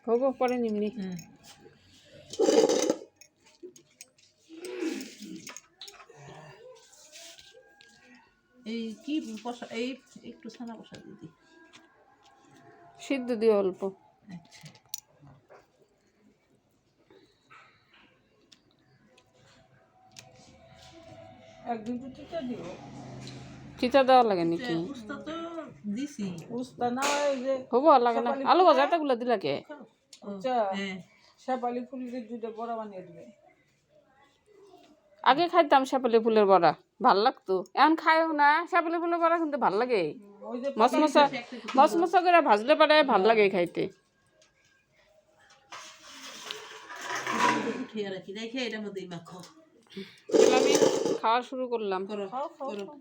হব পরে নিমনি এই কি বসা এই একটু ছানা বসা দিদি সিদ্ধ দিয়ে অল্প আচ্ছা একদিন তো টিকা দিব চিতা দেওয়া লাগে নাকি উস্তা তো দিছি উস্তা না ওই যে হব আর লাগে না আলু ভাজা এতগুলো দিলা কে আচ্ছা হ্যাঁ শেফালি ফুলের দুটো বড়া বানিয়ে দিবে আগে খাইতাম শেপালি ফুলের বড়া ভাল লাগতো এখন খাইও না শেপালি ফুলের বড়া কিন্তু ভাল লাগে ওই যে মশমশা করে ভাজলে পারে ভাল লাগে খাইতে উঠিয়ে রাখি রেখে এটার মধ্যে মাখো আমি খাওয়া শুরু করলাম করো খাও খাও করো খাও।